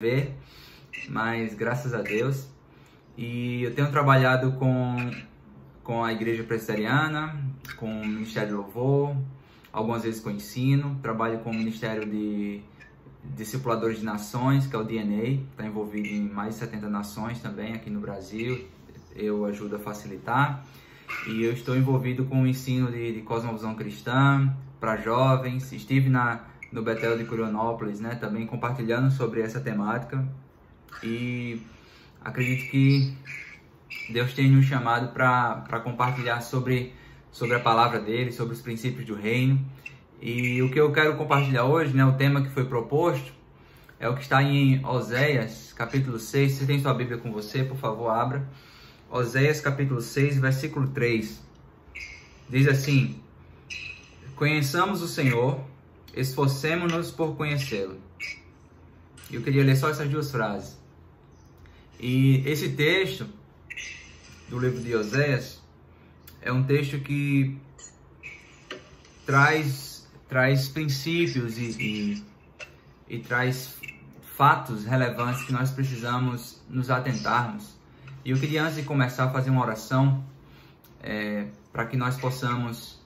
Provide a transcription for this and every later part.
ver, mas graças a Deus. E eu tenho trabalhado com a igreja presbiteriana, com o Ministério de Louvor, algumas vezes com ensino. Trabalho com o Ministério de Discipuladores de Nações, que é o DNA, está envolvido em mais de 70 nações também aqui no Brasil. Eu ajudo a facilitar. E eu estou envolvido com o ensino de cosmovisão cristã para jovens. Estive no Betel de Curionópolis, né, também compartilhando sobre essa temática. E acredito que Deus tem nos chamado para compartilhar sobre a palavra dele, sobre os princípios do reino. E o que eu quero compartilhar hoje, né, o tema que foi proposto, é o que está em Oséias, capítulo 6. Se você tem sua Bíblia com você, por favor, abra. Oséias, capítulo 6, versículo 3. Diz assim: conheçamos o Senhor, esforcemo-nos por conhecê-lo. Eu queria ler só essas duas frases. E esse texto do livro de Oséias é um texto que traz princípios e traz fatos relevantes que nós precisamos nos atentarmos. E eu queria, antes de começar, fazer uma oração para que nós possamos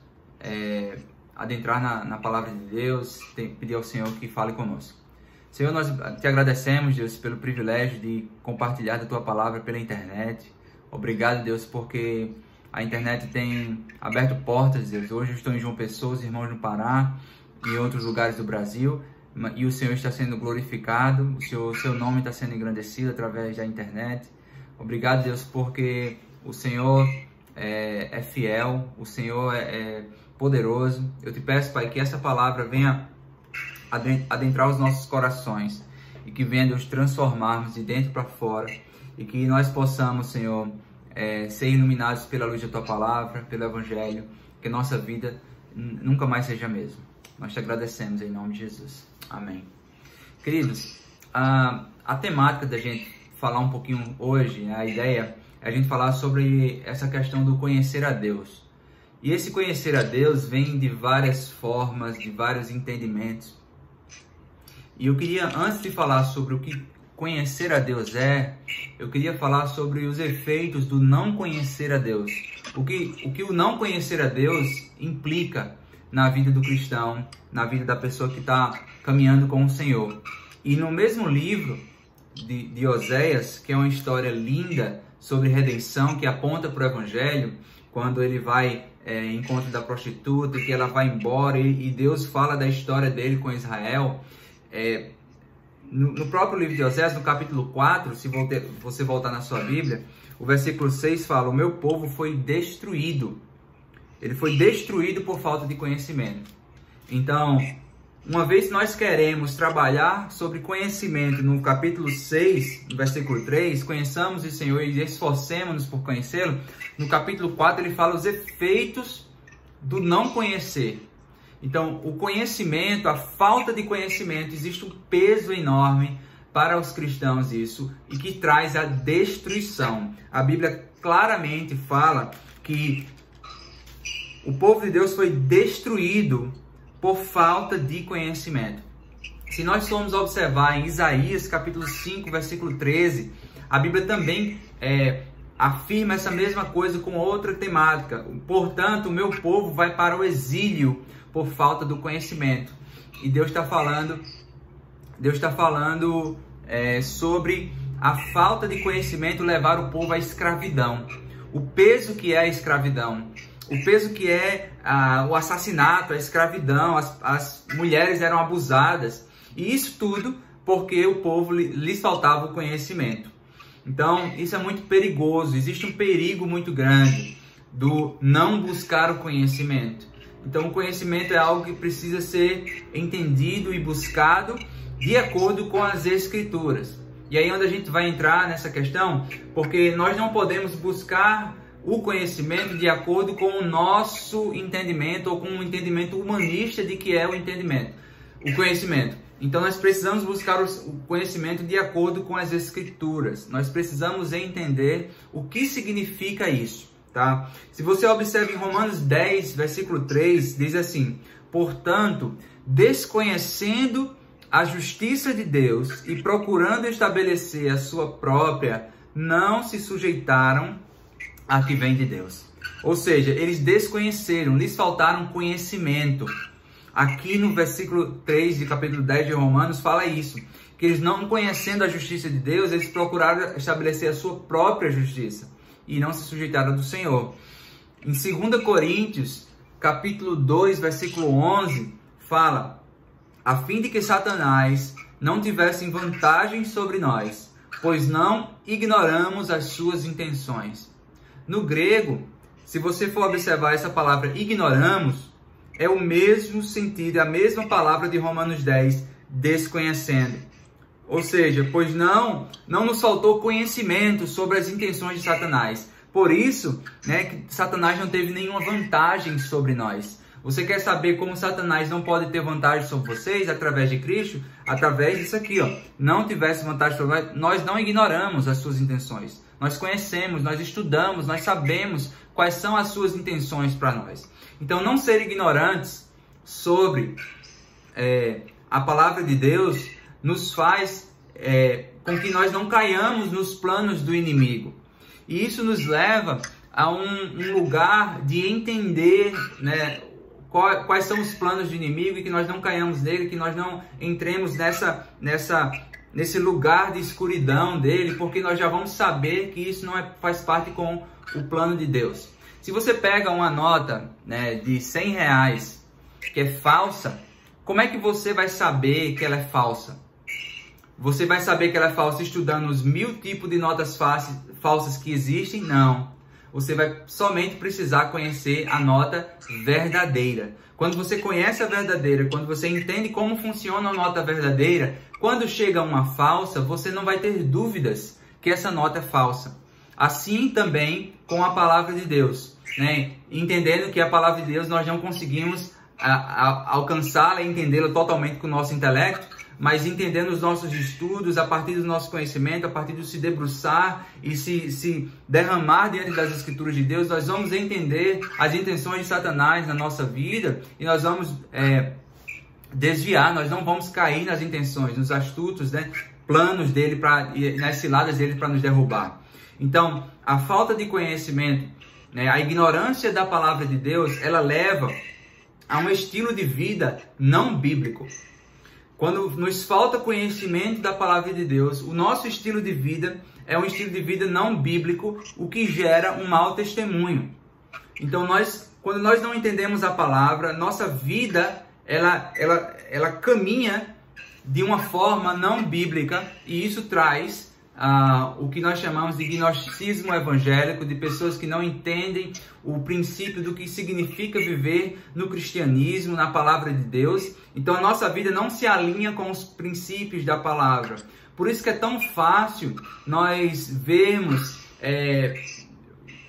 adentrar na palavra de Deus, pedir ao Senhor que fale conosco. Senhor, nós te agradecemos, Deus, pelo privilégio de compartilhar da Tua palavra pela internet. Obrigado, Deus, porque a internet tem aberto portas, Deus. Hoje eu estou em João Pessoa, os irmãos no Pará e em outros lugares do Brasil, e o Senhor está sendo glorificado, o seu nome está sendo engrandecido através da internet. Obrigado, Deus, porque o Senhor é fiel, o Senhor é poderoso. Eu te peço, Pai, que essa palavra venha adentrar os nossos corações e que venha, Deus, transformarmos de dentro para fora, e que nós possamos, Senhor, ser iluminados pela luz da Tua palavra, pelo Evangelho, que nossa vida nunca mais seja a mesma. Nós te agradecemos em nome de Jesus. Amém. Queridos, a temática da gente falar um pouquinho hoje, a ideia é a gente falar sobre essa questão do conhecer a Deus. E esse conhecer a Deus vem de várias formas, de vários entendimentos. E eu queria, antes de falar sobre o que conhecer a Deus eu queria falar sobre os efeitos do não conhecer a Deus. O que o não conhecer a Deus implica na vida do cristão, na vida da pessoa que está caminhando com o Senhor. E no mesmo livro de Oséias, que é uma história linda sobre redenção, que aponta para o Evangelho, quando ele vai em encontro da prostituta, que ela vai embora, e Deus fala da história dele com Israel. No próprio livro de Oséias, no capítulo 4, se você voltar na sua Bíblia, o versículo 6 fala: o meu povo foi destruído. Ele foi destruído por falta de conhecimento. Então, uma vez que nós queremos trabalhar sobre conhecimento, no capítulo 6, no versículo 3, conheçamos o Senhor e esforcemos-nos por conhecê-lo. No capítulo 4, ele fala os efeitos do não conhecer. Então, o conhecimento, a falta de conhecimento, existe um peso enorme para os cristãos isso, e que traz a destruição. A Bíblia claramente fala que o povo de Deus foi destruído por falta de conhecimento. Se nós formos observar em Isaías capítulo 5, versículo 13, a Bíblia também afirma essa mesma coisa com outra temática. Portanto, o meu povo vai para o exílio por falta do conhecimento. E Deus está falando sobre a falta de conhecimento levar o povo à escravidão. O peso que é a escravidão. O peso que é o assassinato, a escravidão, as mulheres eram abusadas. E isso tudo porque o povo lhes faltava o conhecimento. Então, isso é muito perigoso. Existe um perigo muito grande do não buscar o conhecimento. Então, o conhecimento é algo que precisa ser entendido e buscado de acordo com as Escrituras. E aí onde a gente vai entrar nessa questão, porque nós não podemos buscar o conhecimento de acordo com o nosso entendimento ou com o entendimento humanista de que é o conhecimento. Então nós precisamos buscar o conhecimento de acordo com as Escrituras. Nós precisamos entender o que significa isso, tá? Se você observa em Romanos 10, versículo 3, diz assim: portanto, desconhecendo a justiça de Deus e procurando estabelecer a sua própria, não se sujeitaram a que vem de Deus. Ou seja, eles desconheceram, lhes faltaram conhecimento. Aqui no versículo 3 de capítulo 10 de Romanos fala isso, que eles não conhecendo a justiça de Deus, eles procuraram estabelecer a sua própria justiça e não se sujeitaram do Senhor. Em 2 Coríntios, capítulo 2, versículo 11, fala: a fim de que Satanás não tivesse vantagem sobre nós, pois não ignoramos as suas intenções. No grego, se você for observar essa palavra ignoramos, é o mesmo sentido, a mesma palavra de Romanos 10, desconhecendo. Ou seja, pois não nos faltou conhecimento sobre as intenções de Satanás. Por isso, que Satanás não teve nenhuma vantagem sobre nós. Você quer saber como Satanás não pode ter vantagem sobre vocês através de Cristo? Através disso aqui, ó. Não tivesse vantagem sobre nós, nós não ignoramos as suas intenções. Nós conhecemos, nós estudamos, nós sabemos quais são as suas intenções para nós. Então, não ser ignorantes sobre a palavra de Deus nos faz com que nós não caiamos nos planos do inimigo. E isso nos leva a um lugar de entender, quais são os planos do inimigo e que nós não caiamos nele, que nós não entremos nesse lugar de escuridão dele, porque nós já vamos saber que isso não faz parte com o plano de Deus. Se você pega uma nota de R$100 que é falsa, como é que você vai saber que ela é falsa? Você vai saber que ela é falsa estudando os 1000 tipos de notas falsas que existem? Não. Você vai somente precisar conhecer a nota verdadeira. Quando você conhece a verdadeira, quando você entende como funciona a nota verdadeira, quando chega uma falsa, você não vai ter dúvidas que essa nota é falsa. Assim também com a palavra de Deus, entendendo que a palavra de Deus nós não conseguimos alcançá-la e entendê-la totalmente com o nosso intelecto, mas entendendo os nossos estudos, a partir do nosso conhecimento, a partir de se debruçar e se derramar diante das Escrituras de Deus, nós vamos entender as intenções de Satanás na nossa vida e nós vamos desviar, nós não vamos cair nas intenções, nos astutos, planos dele, nas ciladas dele para nos derrubar. Então, a falta de conhecimento, a ignorância da palavra de Deus, ela leva a um estilo de vida não bíblico. Quando nos falta conhecimento da palavra de Deus, o nosso estilo de vida é um estilo de vida não bíblico, o que gera um mau testemunho. Então, quando nós não entendemos a palavra, nossa vida ela caminha de uma forma não bíblica e isso traz o que nós chamamos de gnosticismo evangélico, de pessoas que não entendem o princípio do que significa viver no cristianismo, na palavra de Deus. Então a nossa vida não se alinha com os princípios da palavra. Por isso que é tão fácil nós vermos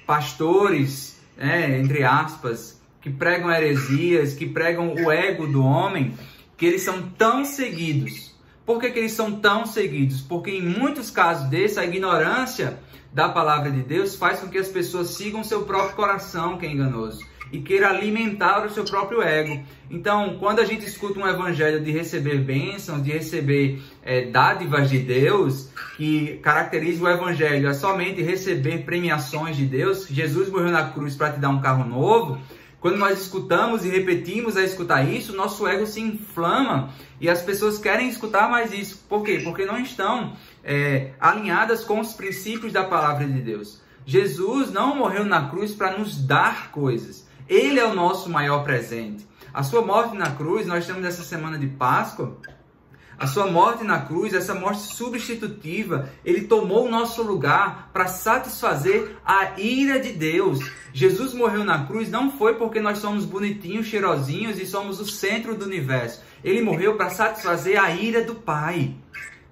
pastores, entre aspas, que pregam heresias, que pregam o ego do homem, que eles são tão seguidos. Por que eles são tão seguidos? Porque em muitos casos desses, a ignorância da palavra de Deus faz com que as pessoas sigam seu próprio coração, que é enganoso, e queira alimentar o seu próprio ego. Então, quando a gente escuta um evangelho de receber bênçãos, de receber dádivas de Deus, que caracteriza o evangelho é somente receber premiações de Deus, Jesus morreu na cruz para te dar um carro novo. Quando nós escutamos e repetimos a escutar isso, nosso ego se inflama e as pessoas querem escutar mais isso. Por quê? Porque não estão alinhadas com os princípios da palavra de Deus. Jesus não morreu na cruz para nos dar coisas. Ele é o nosso maior presente. A sua morte na cruz, nós estamos nessa semana de Páscoa, a sua morte na cruz, essa morte substitutiva, ele tomou o nosso lugar para satisfazer a ira de Deus. Jesus morreu na cruz não foi porque nós somos bonitinhos, cheirosinhos e somos o centro do universo. Ele morreu para satisfazer a ira do Pai.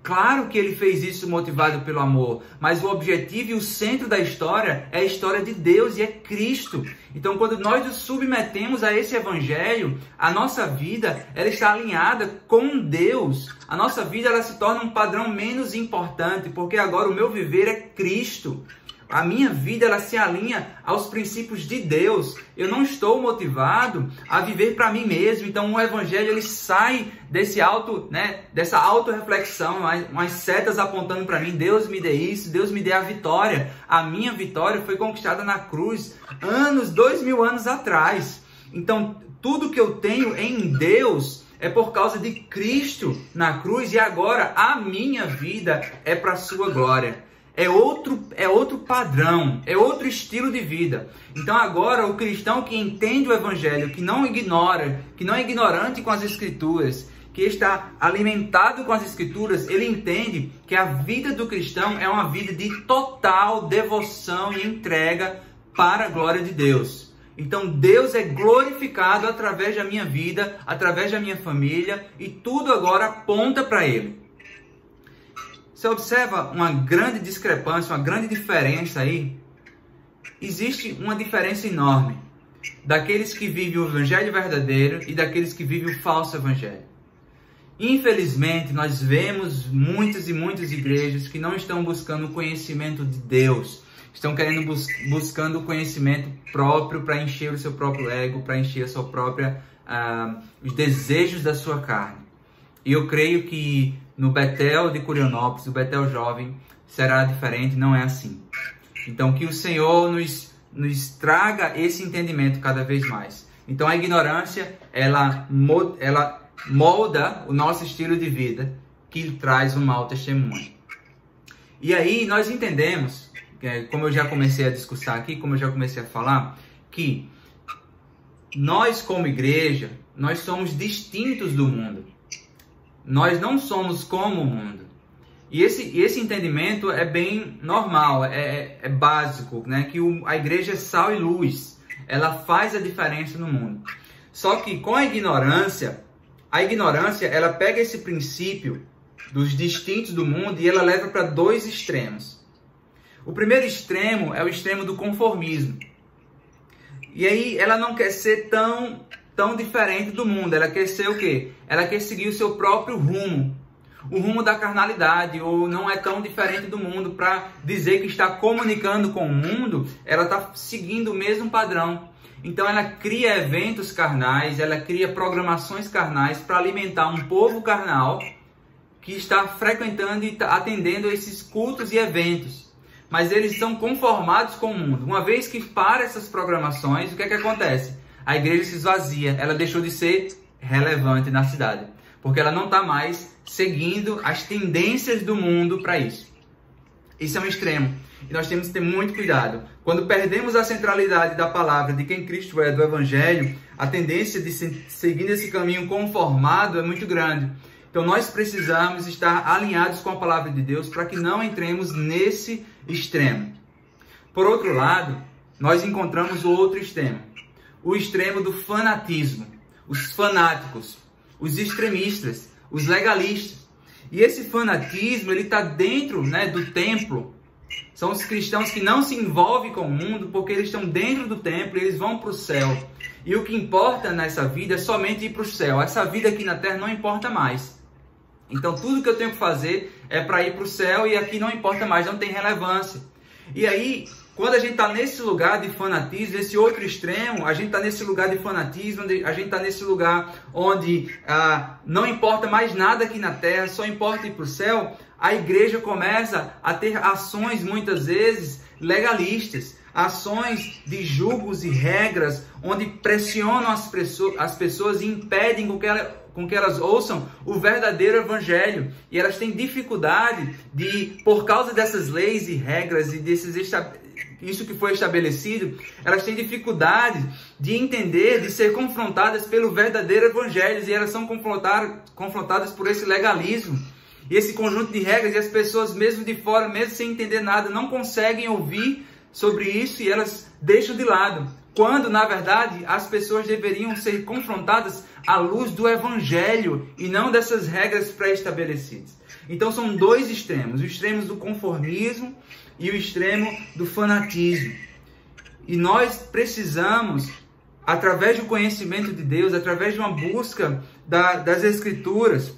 Claro que ele fez isso motivado pelo amor, mas o objetivo e o centro da história é a história de Deus e é Cristo. Então, quando nós nos submetemos a esse evangelho, a nossa vida ela está alinhada com Deus. A nossa vida ela se torna um padrão menos importante, porque agora o meu viver é Cristo. A minha vida, ela se alinha aos princípios de Deus. Eu não estou motivado a viver para mim mesmo. Então, o Evangelho, ele sai dessa autorreflexão, umas setas apontando para mim. Deus me dê isso, Deus me dê a vitória. A minha vitória foi conquistada na cruz, 2000 anos atrás. Então, tudo que eu tenho em Deus é por causa de Cristo na cruz. E agora, a minha vida é para a sua glória. É outro padrão, é outro estilo de vida. Então agora o cristão que entende o Evangelho, que não ignora, que não é ignorante com as Escrituras, que está alimentado com as Escrituras, ele entende que a vida do cristão é uma vida de total devoção e entrega para a glória de Deus. Então Deus é glorificado através da minha vida, através da minha família, e tudo agora aponta para Ele. Você observa uma grande discrepância, uma grande diferença aí? Existe uma diferença enorme daqueles que vivem o Evangelho verdadeiro e daqueles que vivem o falso Evangelho. Infelizmente, nós vemos muitas e muitas igrejas que não estão buscando o conhecimento de Deus. Estão querendo buscando o conhecimento próprio para encher o seu próprio ego, para encher a sua própria, os desejos da sua carne. E eu creio que no Betel de Curionópolis, o Betel Jovem, será diferente, não é assim. Então, que o Senhor nos traga esse entendimento cada vez mais. Então, a ignorância, ela molda o nosso estilo de vida, que traz um mau testemunho. E aí, nós entendemos, como eu já comecei a discursar aqui, como eu já comecei a falar, que nós, como igreja, nós somos distintos do mundo. Nós não somos como o mundo. E esse entendimento é bem normal, é básico, né? Que a igreja é sal e luz. Ela faz a diferença no mundo. Só que com a ignorância ela pega esse princípio dos distintos do mundo e ela leva para dois extremos. O primeiro extremo é o extremo do conformismo. E aí ela não quer ser tão diferente do mundo. Ela quer ser o quê? Ela quer seguir o seu próprio rumo. O rumo da carnalidade, ou não é tão diferente do mundo. Para dizer que está comunicando com o mundo, ela está seguindo o mesmo padrão. Então ela cria eventos carnais, ela cria programações carnais para alimentar um povo carnal que está frequentando e atendendo a esses cultos e eventos. Mas eles estão conformados com o mundo. Uma vez que para essas programações, o que é que acontece? A igreja se esvazia, ela deixou de ser relevante na cidade, porque ela não está mais seguindo as tendências do mundo para isso. Isso é um extremo, e nós temos que ter muito cuidado. Quando perdemos a centralidade da palavra, de quem Cristo é, do Evangelho, a tendência de seguir esse caminho conformado é muito grande. Então nós precisamos estar alinhados com a palavra de Deus para que não entremos nesse extremo. Por outro lado, nós encontramos o outro extremo. O extremo do fanatismo, os fanáticos, os extremistas, os legalistas. E esse fanatismo, ele está dentro, do templo. São os cristãos que não se envolvem com o mundo porque eles estão dentro do templo e eles vão para o céu. E o que importa nessa vida é somente ir para o céu. Essa vida aqui na terra não importa mais. Então tudo que eu tenho que fazer é para ir para o céu e aqui não importa mais, não tem relevância. E aí, quando a gente está nesse lugar de fanatismo, nesse outro extremo, a gente está nesse lugar de fanatismo, a gente está nesse lugar onde não importa mais nada aqui na terra, só importa ir para o céu, a igreja começa a ter ações muitas vezes legalistas, ações de julgos e regras, onde pressionam as pessoas e impedem com que elas ouçam o verdadeiro evangelho. E elas têm dificuldade de, por causa dessas leis e regras e isso que foi estabelecido, elas têm dificuldade de entender, de ser confrontadas pelo verdadeiro evangelho, e elas são confrontadas por esse legalismo e esse conjunto de regras, e as pessoas mesmo de fora, mesmo sem entender nada, não conseguem ouvir sobre isso e elas deixam de lado, quando na verdade as pessoas deveriam ser confrontadas à luz do evangelho e não dessas regras pré-estabelecidas. Então são dois extremos, os extremos do conformismo e o extremo do fanatismo. E nós precisamos, através do conhecimento de Deus, através de uma busca das Escrituras,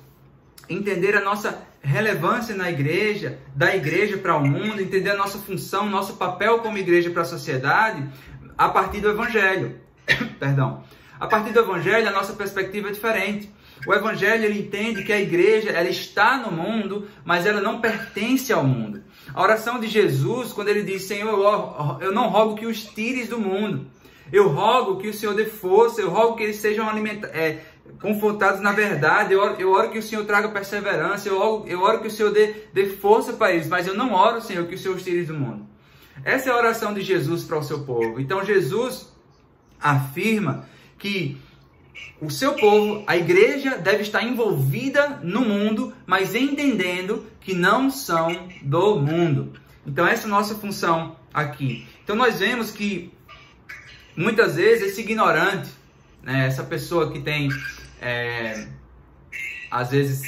entender a nossa relevância na igreja, da igreja para o mundo, entender a nossa função, nosso papel como igreja para a sociedade, a partir do Evangelho. Perdão. A partir do Evangelho, a nossa perspectiva é diferente. O Evangelho, ele entende que a igreja, ela está no mundo, mas ela não pertence ao mundo. A oração de Jesus, quando ele diz, Senhor, eu não rogo que os tires do mundo. Eu rogo que o Senhor dê força, eu rogo que eles sejam confortados na verdade, eu oro que o Senhor traga perseverança, eu oro que o Senhor dê força para eles, mas eu não oro, Senhor, que o Senhor os tire do mundo. Essa é a oração de Jesus para o seu povo. Então Jesus afirma que o seu povo, a igreja, deve estar envolvida no mundo, mas entendendo que não são do mundo. Então essa é a nossa função aqui. Então nós vemos que muitas vezes esse ignorante, né, essa pessoa que tem, às vezes,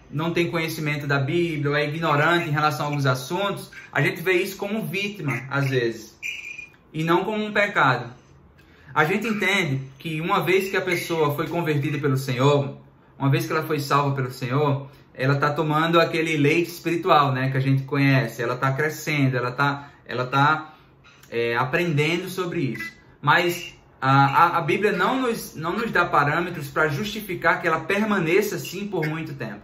não tem conhecimento da Bíblia, ou é ignorante em relação a alguns assuntos, a gente vê isso como vítima, às vezes, e não como um pecado. A gente entende que uma vez que a pessoa foi convertida pelo Senhor, uma vez que ela foi salva pelo Senhor, ela está tomando aquele leite espiritual, né, que a gente conhece, ela está crescendo, ela tá aprendendo sobre isso. Mas a Bíblia não nos dá parâmetros para justificar que ela permaneça assim por muito tempo.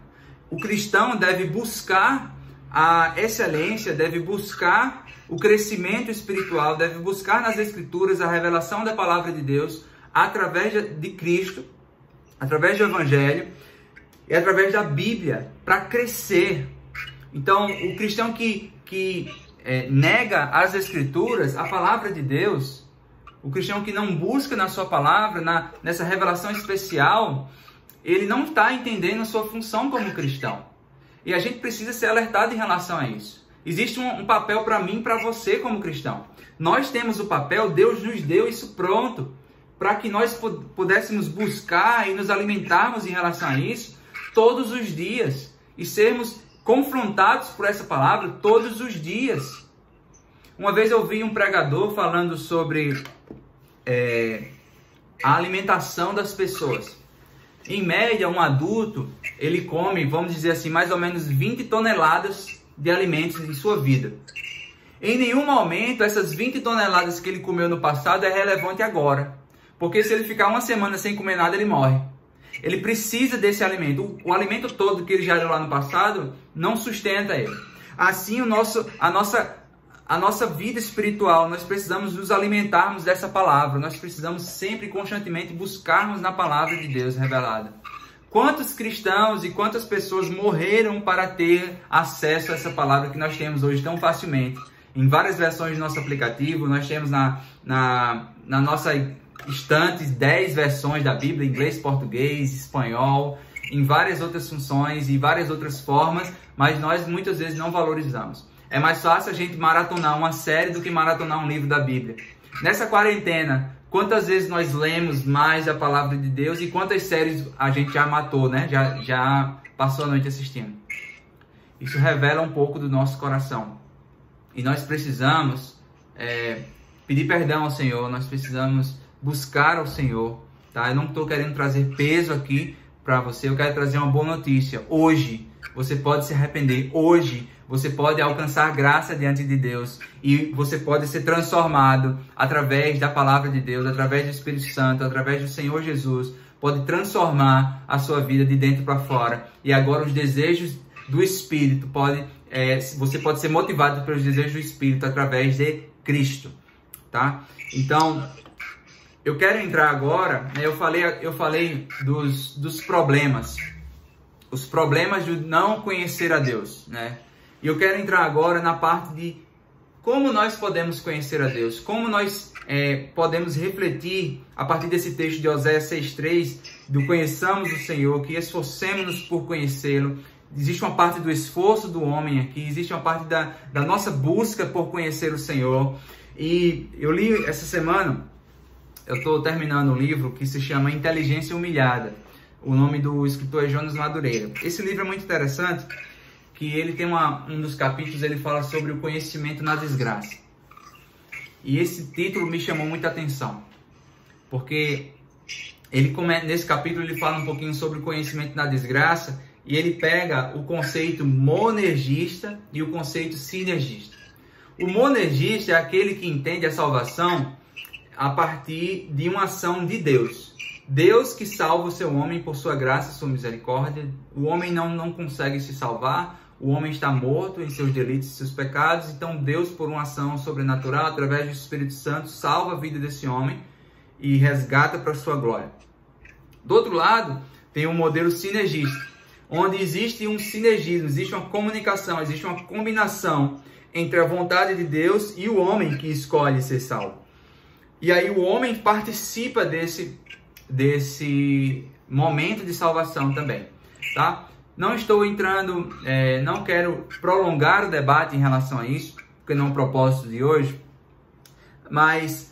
O cristão deve buscar a excelência, deve buscar o crescimento espiritual, deve buscar nas Escrituras a revelação da palavra de Deus através de Cristo, através do Evangelho e através da Bíblia, para crescer. Então, o cristão que nega as Escrituras, a palavra de Deus, o cristão que não busca na sua palavra, nessa revelação especial, ele não está entendendo a sua função como cristão. E a gente precisa ser alertado em relação a isso. Existe um papel para mim e para você como cristão. Nós temos o papel, Deus nos deu isso pronto, para que nós pudéssemos buscar e nos alimentarmos em relação a isso todos os dias. E sermos confrontados por essa palavra todos os dias. Uma vez eu vi um pregador falando sobre a alimentação das pessoas. Em média, um adulto, ele come, vamos dizer assim, mais ou menos 20 toneladas de alimentos em sua vida. Em nenhum momento, essas 20 toneladas que ele comeu no passado é relevante agora. Porque se ele ficar uma semana sem comer nada, ele morre. Ele precisa desse alimento. O alimento todo que ele já deu lá no passado não sustenta ele. Assim, a nossa vida espiritual, nós precisamos nos alimentarmos dessa palavra. Nós precisamos sempre, constantemente, buscarmos na palavra de Deus revelada. Quantos cristãos e quantas pessoas morreram para ter acesso a essa palavra que nós temos hoje tão facilmente? Em várias versões do nosso aplicativo, nós temos na nossa estante 10 versões da Bíblia, inglês, português, espanhol, em várias outras funções e várias outras formas, mas nós muitas vezes não valorizamos. É mais fácil a gente maratonar uma série do que maratonar um livro da Bíblia. Nessa quarentena, quantas vezes nós lemos mais a palavra de Deus e quantas séries a gente já matou, né? Já passou a noite assistindo. Isso revela um pouco do nosso coração. E nós precisamos pedir perdão ao Senhor, nós precisamos buscar ao Senhor, tá? Eu não estou querendo trazer peso aqui para você, eu quero trazer uma boa notícia. Hoje você pode se arrepender, hoje você pode alcançar graça diante de Deus e você pode ser transformado através da palavra de Deus, através do Espírito Santo, através do Senhor Jesus. Pode transformar a sua vida de dentro para fora. E agora os desejos do Espírito você pode ser motivado pelos desejos do Espírito através de Cristo, tá? Então, eu quero entrar agora, né, eu falei dos problemas, os problemas de não conhecer a Deus, né? E eu quero entrar agora na parte de como nós podemos conhecer a Deus, como nós podemos refletir a partir desse texto de Oséias 6,3, do conheçamos o Senhor, que esforcemos-nos por conhecê-lo. Existe uma parte do esforço do homem aqui, existe uma parte da nossa busca por conhecer o Senhor. E eu li essa semana, eu estou terminando um livro que se chama Inteligência Humilhada. O nome do escritor é Jonas Madureira. Esse livro é muito interessante, que ele tem um dos capítulos, ele fala sobre o conhecimento na desgraça. E esse título me chamou muita atenção, porque nesse capítulo ele fala um pouquinho sobre o conhecimento na desgraça, e ele pega o conceito monergista e o conceito sinergista. O monergista é aquele que entende a salvação a partir de uma ação de Deus. Deus que salva o seu homem por sua graça e sua misericórdia. O homem não consegue se salvar. O homem está morto em seus delitos e seus pecados. Então Deus, por uma ação sobrenatural, através do Espírito Santo, salva a vida desse homem e resgata para a sua glória. Do outro lado, tem o modelo sinergista, onde existe um sinergismo, existe uma comunicação, existe uma combinação entre a vontade de Deus e o homem que escolhe ser salvo. E aí o homem participa desse momento de salvação também, tá? Não estou entrando, não quero prolongar o debate em relação a isso, porque não é o propósito de hoje, mas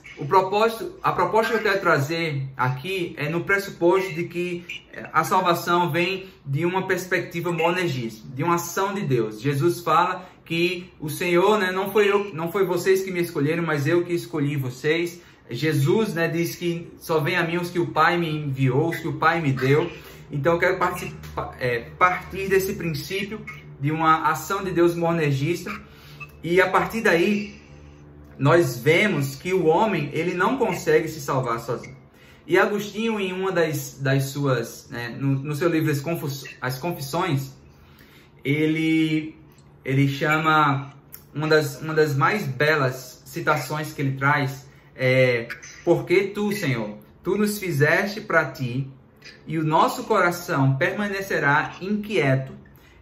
a proposta que eu quero trazer aqui é no pressuposto de que a salvação vem de uma perspectiva monergista, de uma ação de Deus. Jesus fala que o Senhor, não foi vocês que me escolheram, mas eu que escolhi vocês. Jesus, diz que só vem a mim os que o Pai me enviou, os que o Pai me deu. Então eu quero partir desse princípio de uma ação de Deus monergista, e a partir daí nós vemos que o homem ele não consegue se salvar sozinho. E Agostinho, em uma das suas, no seu livro As Confissões, ele chama uma das mais belas citações que ele traz, porque tu, Senhor, tu nos fizeste para ti, e o nosso coração permanecerá inquieto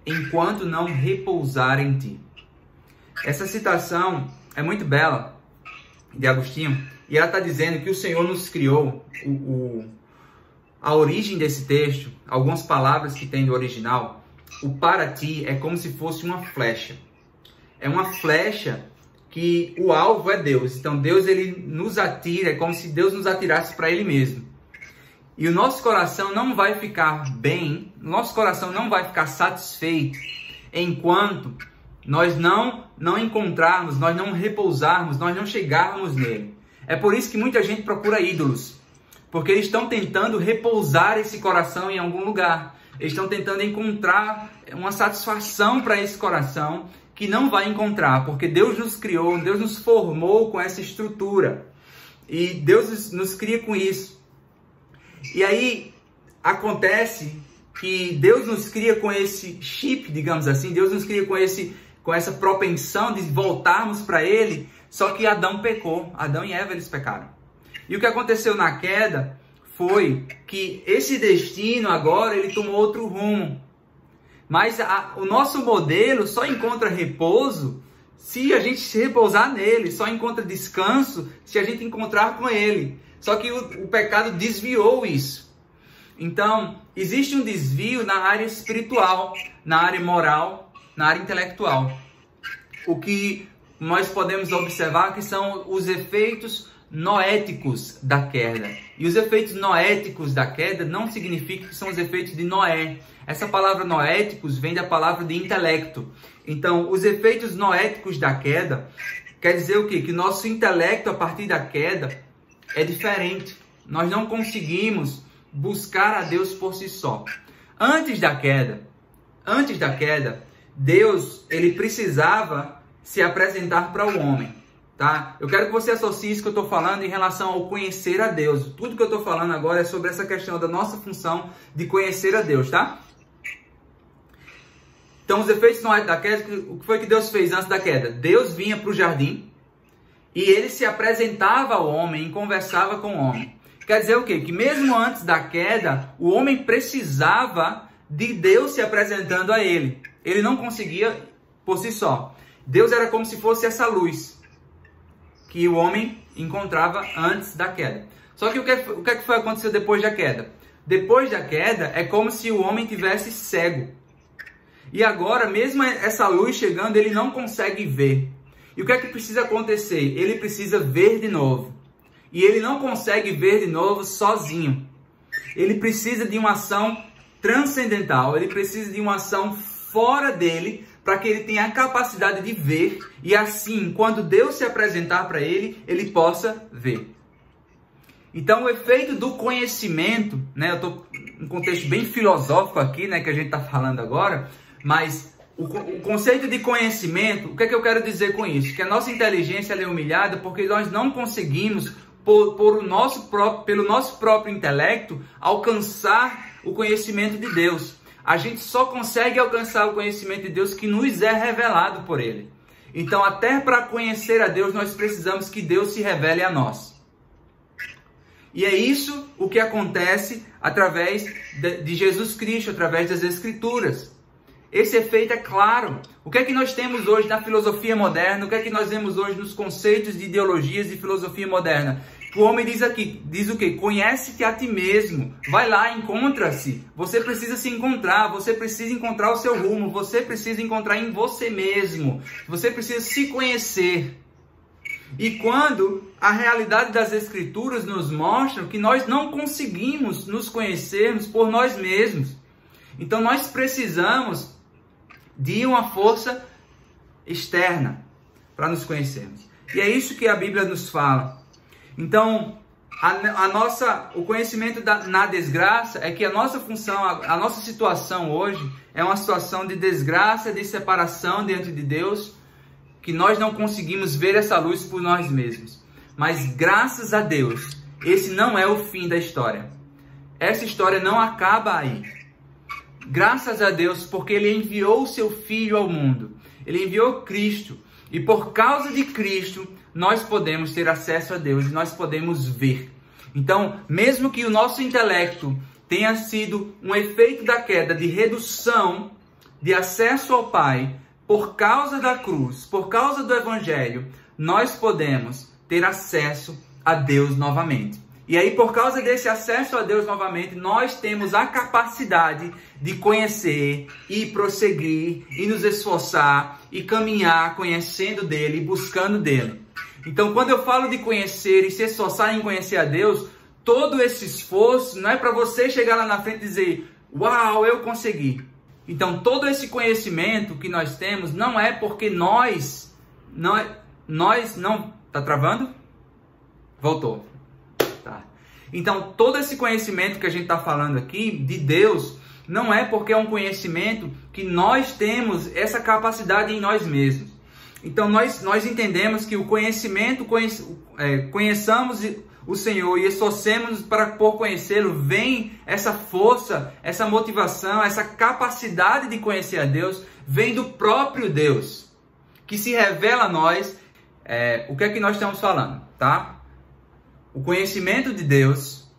enquanto não repousar em ti. Essa citação é muito bela, de Agostinho, e ela está dizendo que o Senhor nos criou. A origem desse texto, algumas palavras que tem do original, o para ti é como se fosse uma flecha. É uma flecha que o alvo é Deus. Então Deus ele nos atira, é como se Deus nos atirasse para Ele mesmo. E o nosso coração não vai ficar bem, nosso coração não vai ficar satisfeito enquanto nós não encontrarmos, nós não repousarmos, nós não chegarmos nele. É por isso que muita gente procura ídolos, porque eles estão tentando repousar esse coração em algum lugar. Eles estão tentando encontrar uma satisfação para esse coração que não vai encontrar, porque Deus nos criou, Deus nos formou com essa estrutura. E Deus nos cria com isso. E aí acontece que Deus nos cria com esse chip, digamos assim, Deus nos cria com essa propensão de voltarmos para Ele, só que Adão pecou, Adão e Eva eles pecaram. E o que aconteceu na queda foi que esse destino agora ele tomou outro rumo. Mas o nosso modelo só encontra repouso se a gente se repousar nele, só encontra descanso se a gente encontrar com Ele. Só que o pecado desviou isso. Então, existe um desvio na área espiritual, na área moral, na área intelectual. O que nós podemos observar que são os efeitos noéticos da queda. E os efeitos noéticos da queda não significa que são os efeitos de Noé. Essa palavra noéticos vem da palavra de intelecto. Então, os efeitos noéticos da queda quer dizer o quê? Que nosso intelecto, a partir da queda, é diferente. Nós não conseguimos buscar a Deus por si só. Antes da queda, Deus ele precisava se apresentar para o homem. Tá? Eu quero que você associe isso que eu estou falando em relação ao conhecer a Deus. Tudo que eu estou falando agora é sobre essa questão da nossa função de conhecer a Deus, tá? Então, os efeitos da queda, o que foi que Deus fez antes da queda? Deus vinha para o jardim e ele se apresentava ao homem e conversava com o homem. Quer dizer o quê? Que mesmo antes da queda, o homem precisava de Deus se apresentando a ele. Ele não conseguia por si só. Deus era como se fosse essa luz que o homem encontrava antes da queda. Só que o que foi acontecer depois da queda? Depois da queda, é como se o homem tivesse cego. E agora, mesmo essa luz chegando, ele não consegue ver. E o que é que precisa acontecer? Ele precisa ver de novo. E ele não consegue ver de novo sozinho. Ele precisa de uma ação transcendental. Ele precisa de uma ação fora dele, para que ele tenha a capacidade de ver, e assim, quando Deus se apresentar para ele, ele possa ver. Então, o efeito do conhecimento, um contexto bem filosófico aqui, né, que a gente está falando agora, mas o conceito de conhecimento, o que é que eu quero dizer com isso? Que a nossa inteligência ela é humilhada porque nós não conseguimos, pelo nosso próprio intelecto, alcançar o conhecimento de Deus. A gente só consegue alcançar o conhecimento de Deus que nos é revelado por Ele. Então, até para conhecer a Deus, nós precisamos que Deus se revele a nós. E é isso o que acontece através de Jesus Cristo, através das Escrituras. Esse efeito é claro. O que é que nós temos hoje na filosofia moderna? O que é que nós vemos hoje nos conceitos de ideologias de filosofia moderna? O homem diz aqui, diz o quê? Conhece-te a ti mesmo. Vai lá, encontra-se. Você precisa se encontrar, você precisa encontrar o seu rumo, você precisa encontrar em você mesmo. Você precisa se conhecer. E quando a realidade das Escrituras nos mostra que nós não conseguimos nos conhecermos por nós mesmos. Então nós precisamos de uma força externa para nos conhecermos. E é isso que a Bíblia nos fala. Então, o conhecimento na desgraça é que a nossa função, a nossa situação hoje é uma situação de desgraça, de separação diante de Deus, que nós não conseguimos ver essa luz por nós mesmos. Mas graças a Deus, esse não é o fim da história. Essa história não acaba aí. Graças a Deus, porque Ele enviou o seu Filho ao mundo. Ele enviou Cristo. E por causa de Cristo, nós podemos ter acesso a Deus e nós podemos ver. Então, mesmo que o nosso intelecto tenha sido um efeito da queda de redução de acesso ao Pai, por causa da cruz, por causa do Evangelho, nós podemos ter acesso a Deus novamente. E aí, por causa desse acesso a Deus novamente, nós temos a capacidade de conhecer e prosseguir e nos esforçar e caminhar conhecendo dele e buscando dele. Então, quando eu falo de conhecer e se esforçar em conhecer a Deus, todo esse esforço não é para você chegar lá na frente e dizer, uau, eu consegui. Então, todo esse conhecimento que nós temos não é porque nós não... Tá travando? Voltou. Tá. Então, todo esse conhecimento que a gente está falando aqui, de Deus, não é porque é um conhecimento que nós temos essa capacidade em nós mesmos. Então, nós entendemos que o conhecimento, conheçamos o Senhor e esforcemos por conhecê-lo, vem essa força, essa motivação, essa capacidade de conhecer a Deus, vem do próprio Deus, que se revela a nós. O que é que nós estamos falando, tá? O conhecimento de Deus,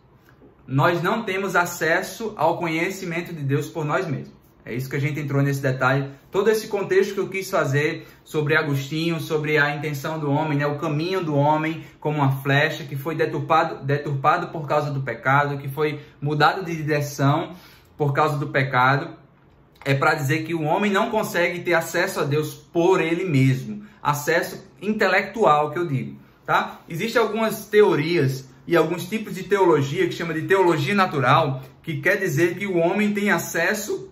nós não temos acesso ao conhecimento de Deus por nós mesmos. É isso que a gente entrou nesse detalhe. Todo esse contexto que eu quis fazer sobre Agostinho, sobre a intenção do homem, né? O caminho do homem como uma flecha que foi deturpado por causa do pecado, que foi mudado de direção por causa do pecado. É para dizer que o homem não consegue ter acesso a Deus por ele mesmo. Acesso intelectual, que eu digo. Tá? Existem algumas teorias e alguns tipos de teologia que chama de teologia natural, que quer dizer que o homem tem acesso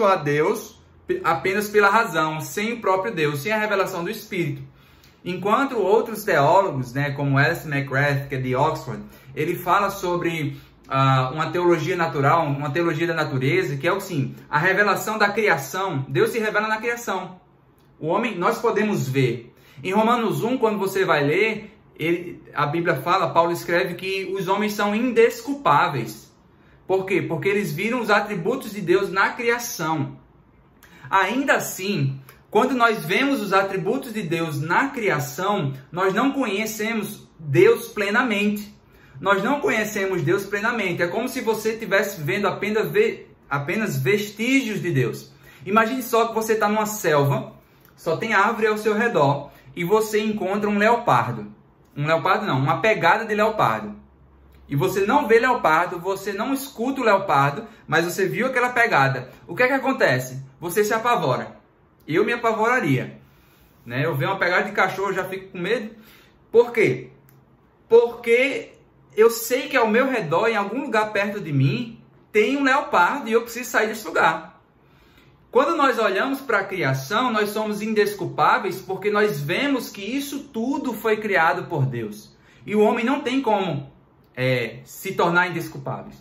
a Deus apenas pela razão, sem o próprio Deus, sem a revelação do Espírito. Enquanto outros teólogos, né, como Alistair McGrath, que é de Oxford, ele fala sobre uma teologia natural, uma teologia da natureza, que é assim, a revelação da criação. Deus se revela na criação. O homem, nós podemos ver. Em Romanos 1, quando você vai ler, a Bíblia fala, Paulo escreve que os homens são indesculpáveis. Por quê? Porque eles viram os atributos de Deus na criação. Ainda assim, quando nós vemos os atributos de Deus na criação, nós não conhecemos Deus plenamente. Nós não conhecemos Deus plenamente. É como se você estivesse vendo apenas vestígios de Deus. Imagine só que você está numa selva, só tem árvore ao seu redor, e você encontra um leopardo. Um leopardo não, uma pegada de leopardo. E você não vê leopardo, você não escuta o leopardo, mas você viu aquela pegada. O que é que acontece? Você se apavora. Eu me apavoraria. Né? Eu vejo uma pegada de cachorro, já fico com medo. Por quê? Porque eu sei que ao meu redor, em algum lugar perto de mim, tem um leopardo e eu preciso sair desse lugar. Quando nós olhamos para a criação, nós somos indesculpáveis porque nós vemos que isso tudo foi criado por Deus. E o homem não tem como se tornar indesculpável.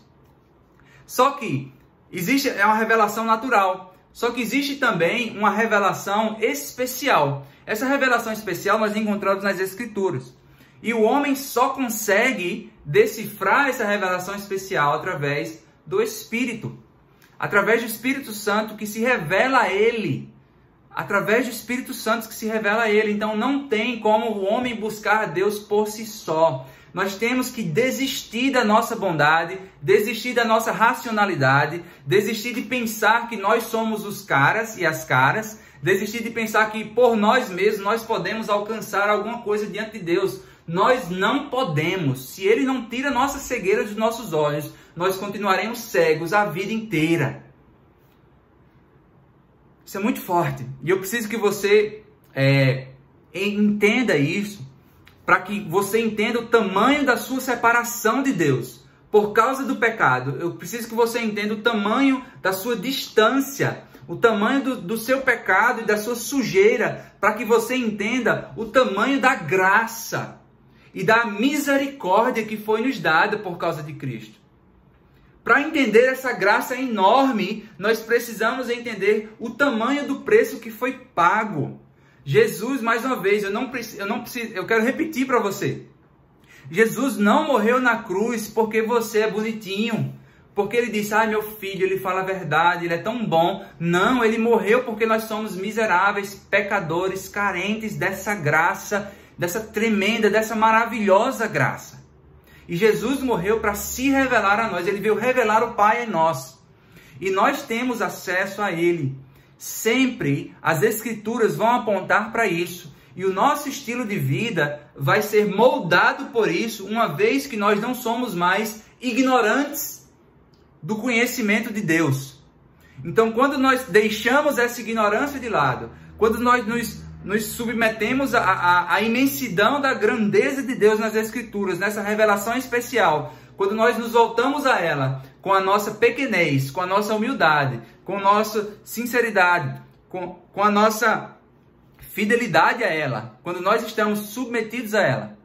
Só que existe uma revelação natural. Só que existe também uma revelação especial. Essa revelação especial nós encontramos nas Escrituras. E o homem só consegue decifrar essa revelação especial através do Espírito. Através do Espírito Santo que se revela a ele. Através do Espírito Santo que se revela a ele. Então não tem como o homem buscar a Deus por si só. Nós temos que desistir da nossa bondade, desistir da nossa racionalidade, desistir de pensar que nós somos os caras e as caras, desistir de pensar que por nós mesmos nós podemos alcançar alguma coisa diante de Deus. Nós não podemos. Se Ele não tira a nossa cegueira dos nossos olhos, nós continuaremos cegos a vida inteira. Isso é muito forte. E eu preciso que você entenda isso, para que você entenda o tamanho da sua separação de Deus por causa do pecado. Eu preciso que você entenda o tamanho da sua distância, o tamanho do seu pecado e da sua sujeira, para que você entenda o tamanho da graça e da misericórdia que foi nos dada por causa de Cristo. Para entender essa graça enorme, nós precisamos entender o tamanho do preço que foi pago. Jesus, mais uma vez, eu quero repetir para você. Jesus não morreu na cruz porque você é bonitinho, porque ele disse, meu filho, ele fala a verdade, ele é tão bom. Não, ele morreu porque nós somos miseráveis, pecadores, carentes dessa graça, dessa tremenda, dessa maravilhosa graça. E Jesus morreu para se revelar a nós, ele veio revelar o Pai em nós. E nós temos acesso a ele. Sempre as Escrituras vão apontar para isso. E o nosso estilo de vida vai ser moldado por isso, uma vez que nós não somos mais ignorantes do conhecimento de Deus. Então, quando nós deixamos essa ignorância de lado, quando nós nos submetemos à imensidão da grandeza de Deus nas Escrituras, nessa revelação especial, quando nós nos voltamos a ela com a nossa pequenez, com a nossa humildade, com a nossa sinceridade, com a nossa fidelidade a ela, quando nós estamos submetidos a ela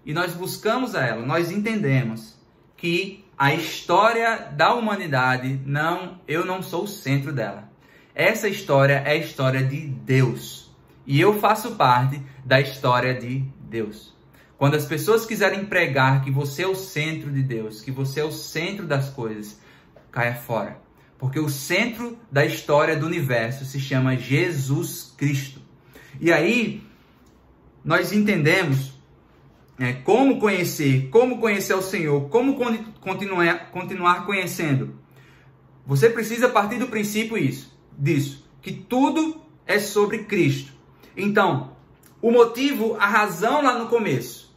e nós buscamos a ela, nós entendemos que a história da humanidade, eu não sou o centro dela. Essa história é a história de Deus. E eu faço parte da história de Deus. Quando as pessoas quiserem pregar que você é o centro de Deus, que você é o centro das coisas, caia fora. Porque o centro da história do universo se chama Jesus Cristo. E aí, nós entendemos como conhecer o Senhor, como continuar conhecendo. Você precisa partir do princípio disso, que tudo é sobre Cristo. Então, o motivo, a razão lá no começo.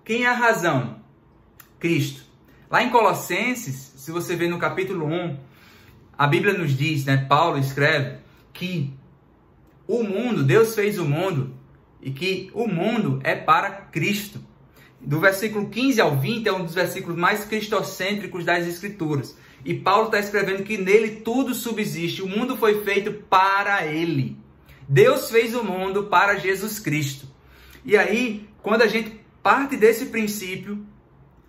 Quem é a razão? Cristo. Lá em Colossenses, se você ver no capítulo 1, a Bíblia nos diz, Paulo escreve, que o mundo, Deus fez o mundo, e que o mundo é para Cristo. Do versículo 15 ao 20 é um dos versículos mais cristocêntricos das Escrituras. E Paulo está escrevendo que nele tudo subsiste, o mundo foi feito para ele. Deus fez o mundo para Jesus Cristo. E aí, quando a gente parte desse princípio,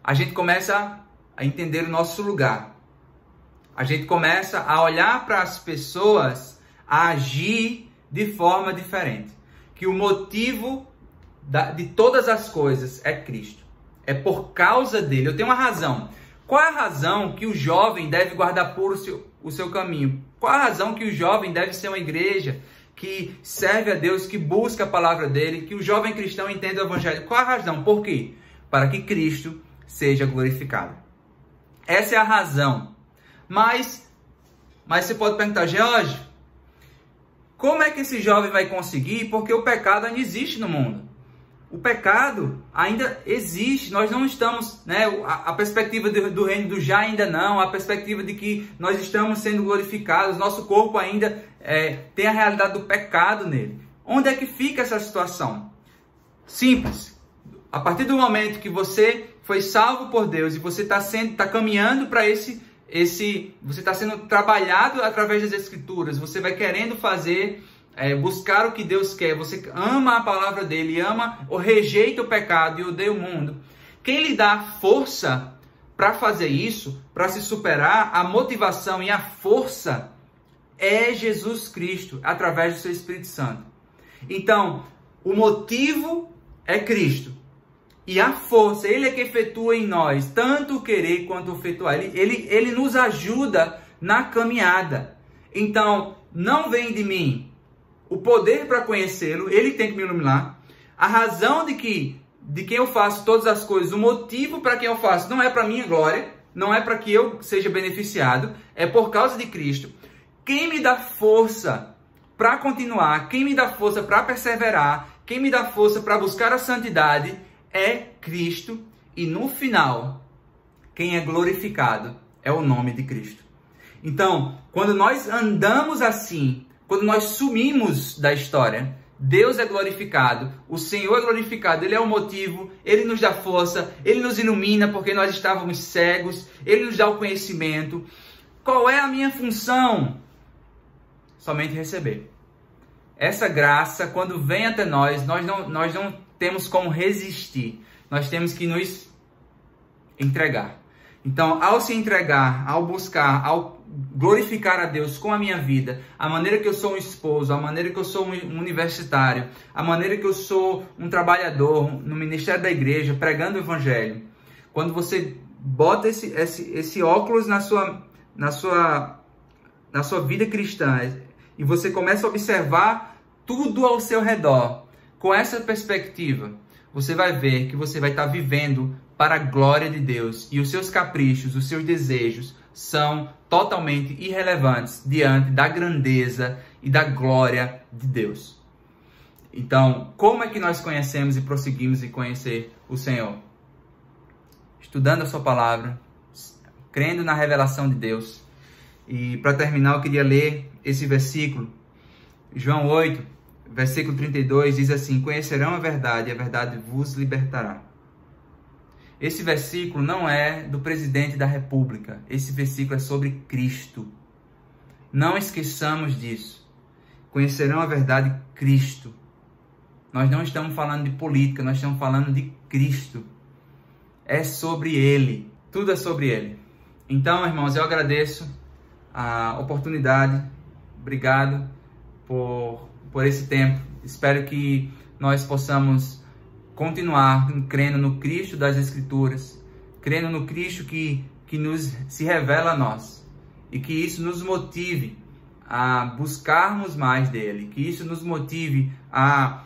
a gente começa a entender o nosso lugar. A gente começa a olhar para as pessoas, a agir de forma diferente. Que o motivo de todas as coisas é Cristo. É por causa dele. Eu tenho uma razão. Qual é a razão que o jovem deve guardar puro o seu caminho? Qual é a razão que o jovem deve ser uma igreja que serve a Deus, que busca a palavra dele, que o jovem cristão entenda o evangelho? Qual a razão? Por quê? Para que Cristo seja glorificado. Essa é a razão. Mas você pode perguntar, George, como é que esse jovem vai conseguir? Porque o pecado ainda existe no mundo. O pecado ainda existe. Nós não estamos, a perspectiva do reino do já ainda não, a perspectiva de que nós estamos sendo glorificados, nosso corpo ainda tem a realidade do pecado nele. Onde é que fica essa situação? Simples. A partir do momento que você foi salvo por Deus e você está caminhando para você está sendo trabalhado através das Escrituras, você vai querendo fazer, buscar o que Deus quer, você ama a palavra dele, ama ou rejeita o pecado e odeia o mundo. Quem lhe dá força para fazer isso, para se superar, a motivação e a força é Jesus Cristo, através do seu Espírito Santo. Então, o motivo é Cristo. E a força, Ele é que efetua em nós, tanto o querer quanto o efetuar. Ele nos ajuda na caminhada. Então, não vem de mim o poder para conhecê-lo, Ele tem que me iluminar. A razão de quem eu faço todas as coisas, o motivo para quem eu faço, não é para minha glória, não é para que eu seja beneficiado, é por causa de Cristo. Quem me dá força para continuar, quem me dá força para perseverar, quem me dá força para buscar a santidade é Cristo. E no final, quem é glorificado é o nome de Cristo. Então, quando nós andamos assim, quando nós sumimos da história, Deus é glorificado, o Senhor é glorificado, Ele é o motivo, Ele nos dá força, Ele nos ilumina porque nós estávamos cegos, Ele nos dá o conhecimento. Qual é a minha função? Somente receber. Essa graça, quando vem até nós não temos como resistir, nós temos que nos entregar. Então, ao se entregar, ao buscar, ao glorificar a Deus com a minha vida, a maneira que eu sou um esposo, a maneira que eu sou um universitário, a maneira que eu sou um trabalhador no ministério da igreja, pregando o evangelho, quando você bota esse óculos na sua vida cristã e você começa a observar tudo ao seu redor, com essa perspectiva, você vai ver que você vai estar vivendo para a glória de Deus e os seus caprichos, os seus desejos são totalmente irrelevantes diante da grandeza e da glória de Deus. Então, como é que nós conhecemos e prosseguimos em conhecer o Senhor? Estudando a sua palavra, crendo na revelação de Deus. E para terminar, eu queria ler esse versículo, João 8, versículo 32, diz assim: conhecerão a verdade vos libertará. Esse versículo não é do presidente da República. Esse versículo é sobre Cristo. Não esqueçamos disso. Conhecerão a verdade, Cristo. Nós não estamos falando de política, nós estamos falando de Cristo. É sobre Ele. Tudo é sobre Ele. Então, irmãos, eu agradeço a oportunidade. Obrigado por esse tempo. Espero que nós possamos continuar crendo no Cristo das Escrituras, crendo no Cristo que se revela a nós, e que isso nos motive a buscarmos mais dele, que isso nos motive a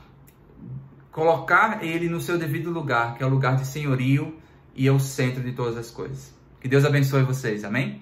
colocar ele no seu devido lugar, que é o lugar de senhorio e é o centro de todas as coisas. Que Deus abençoe vocês, amém?